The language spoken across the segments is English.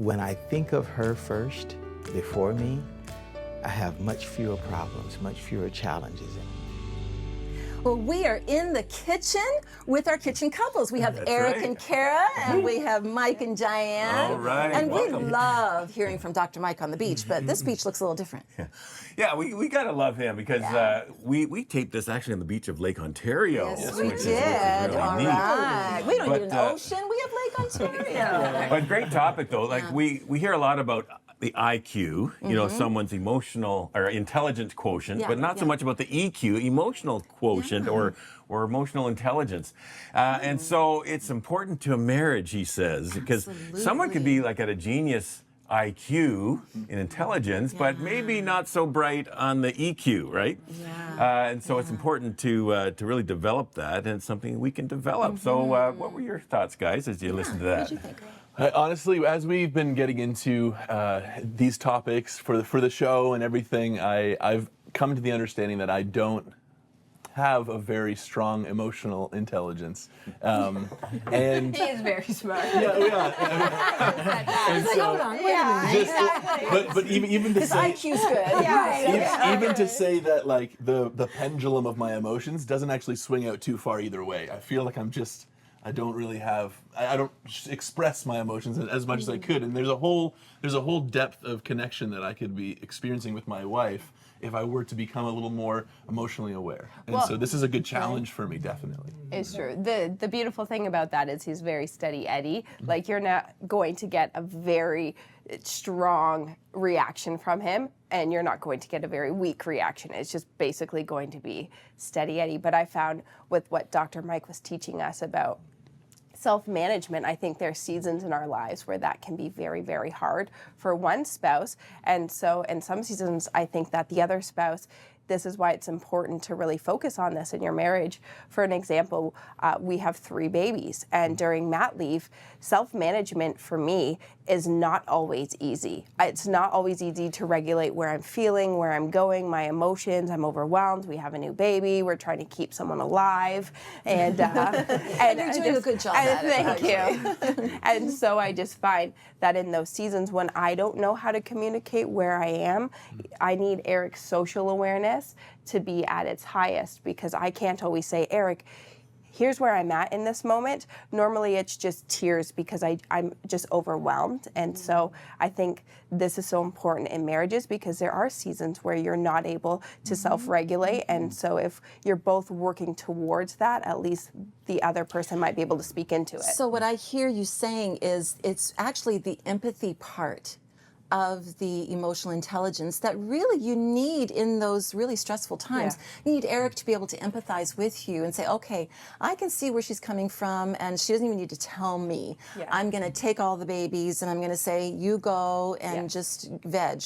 when I think of her first before me, I have much fewer problems, much fewer challenges. Well, we are in the kitchen with our kitchen couples. We have That's Eric right. and Kara, and we have Mike and Diane. All right, And welcome. we love hearing from Dr. Mike on the beach, but this beach looks a little different. Yeah, we gotta love him because we taped this actually on the beach of Lake Ontario. Yes, we which is did. really All neat. right. We don't But, need an ocean. We have Lake Ontario. But great topic though. Like we hear a lot about the IQ, you know, someone's emotional or intelligence quotient, Yeah, but not so yeah. much about the EQ, emotional quotient or emotional intelligence. And so it's important to a marriage, he says, because someone could be like at a genius IQ in intelligence, but maybe not so bright on the EQ, right? Yeah. And so it's important to really develop that, and it's something we can develop. So what were your thoughts, guys, as you listened to that? What did you think? Honestly, as we've been getting into these topics for the show and everything, I've come to the understanding that I don't have a very strong emotional intelligence, and He is very smart. and Like, hold on, wait a minute. but even to His say IQ's good. even to say that like the pendulum of my emotions doesn't actually swing out too far either way. I feel like I don't really have, I don't express my emotions as much as I could, and there's a whole depth of connection that I could be experiencing with my wife if I were to become a little more emotionally aware. And so this is a good challenge for me, definitely. It's true. The beautiful thing about that is he's very steady Eddie. Like, you're not going to get a very strong reaction from him, and you're not going to get a very weak reaction. It's just basically going to be steady Eddie. But I found with what Dr. Mike was teaching us about self-management, I think there's seasons in our lives where that can be very, very hard for one spouse. And so in some seasons, I think that the other spouse, this is why it's important to really focus on this in your marriage. For an example, we have 3 babies, and during mat leave, self-management for me is not always easy. It's not always easy to regulate where I'm feeling, where I'm going, my emotions. I'm overwhelmed. We have a new baby. We're trying to keep someone alive, and And you're doing a good job at it. Thank you. And so I just find that in those seasons when I don't know how to communicate where I am, I need Eric's social awareness to be at its highest, because I can't always say, Eric, here's where I'm at in this moment. Normally it's just tears because I'm just overwhelmed. And so I think this is so important in marriages, because there are seasons where you're not able to self-regulate. And so if you're both working towards that, at least the other person might be able to speak into it. So what I hear you saying is it's actually the empathy part of the emotional intelligence that really you need in those really stressful times. You need Eric to be able to empathize with you and say, okay, I can see where she's coming from, and she doesn't even need to tell me. I'm going to take all the babies and I'm going to say, you go and just veg.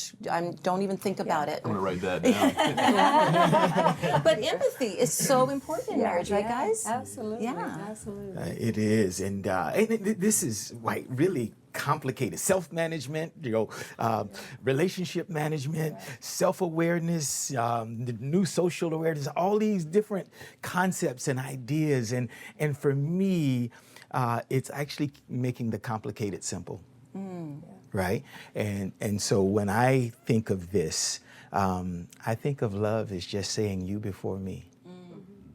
Don't even think about it. I'm gonna write that down. But empathy is so important in marriage, right, guys? Absolutely. Yeah. Absolutely. It is, and this is like really complicated. Self-management, relationship management, self-awareness, the new social awareness, all these different concepts and ideas. And for me, it's actually making the complicated simple, right? And so when I think of this, I think of love as just saying you before me,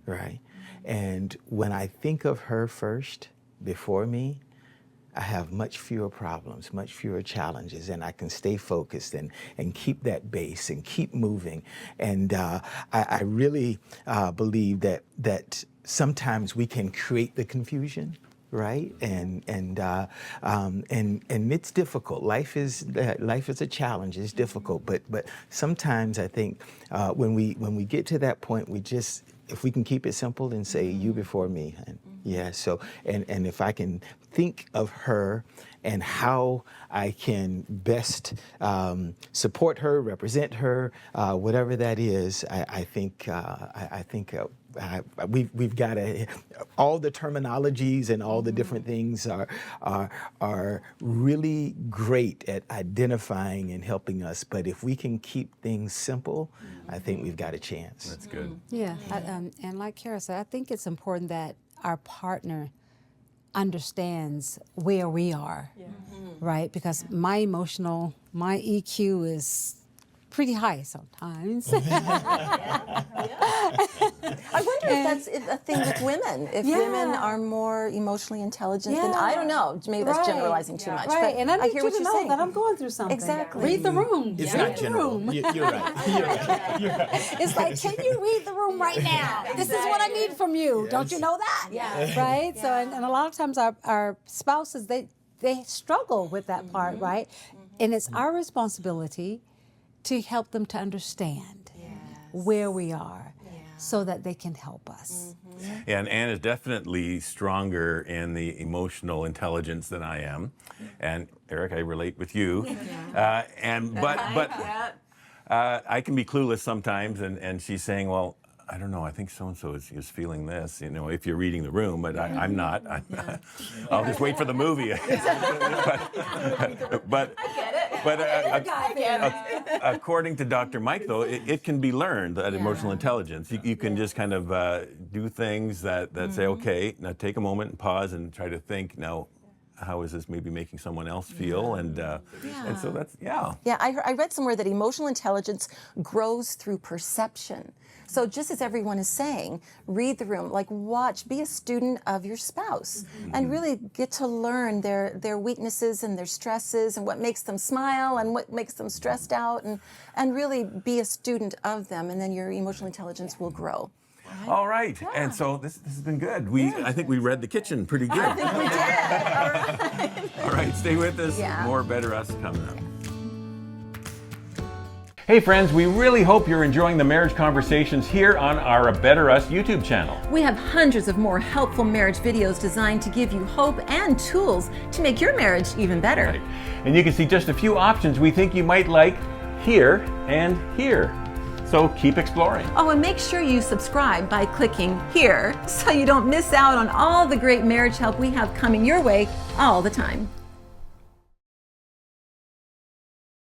right? And when I think of her first before me, I have much fewer problems, much fewer challenges, and I can stay focused and keep that base and keep moving. And I really believe that sometimes we can create the confusion, right? And it's difficult. Life is a challenge. It's difficult, but sometimes I think when we get to that point, if we can keep it simple and say you before me, and so and if I can think of her and how I can best support her, represent her, whatever that is, I think we've got all the terminologies and all the different things are really great at identifying and helping us. But if we can keep things simple, I think we've got a chance. That's good. Yeah, and like Kara said, I think it's important that our partner understands where we are, right? Because my EQ is pretty high sometimes. I wonder if that's a thing with women. If women are more emotionally intelligent than, I don't know. Maybe that's generalizing too much. Right, But and I need hear you what to you're know saying. that I'm going through something. Exactly. Read the room. It's Read not the general. room. You're right. You're right. You're right. It's like, can you read the room right now? This is what I need from you. Don't you know that? Yeah. Right? So, and a lot of times our spouses, they struggle with that part, right? And it's our responsibility to help them to understand where we are so that they can help us. And Anne is definitely stronger in the emotional intelligence than I am. And Eric, I relate with you. But I can be clueless sometimes, and she's saying, well, I don't know, I think so-and-so is feeling this, if you're reading the room, but I'm not. I'll just wait for the movie. but according to Dr. Mike, though, it can be learned, that emotional intelligence. You can just kind of do things that say, okay, now take a moment and pause and try to think, now, how is this maybe making someone else feel? And so that's, Yeah, I read somewhere that emotional intelligence grows through perception. So just as everyone is saying, read the room, like watch, be a student of your spouse, and really get to learn their weaknesses and their stresses and what makes them smile and what makes them stressed out, and really be a student of them, and then your emotional intelligence will grow. all right. And so this has been good. I think we read the kitchen pretty good. I think we did. All right, stay with us. Yeah. More Better Us coming up. Hey friends, we really hope you're enjoying the marriage conversations here on our A Better Us YouTube channel. We have hundreds of more helpful marriage videos designed to give you hope and tools to make your marriage even better. Right. And you can see just a few options we think you might like here and here. So keep exploring. Oh, and make sure you subscribe by clicking here so you don't miss out on all the great marriage help we have coming your way all the time.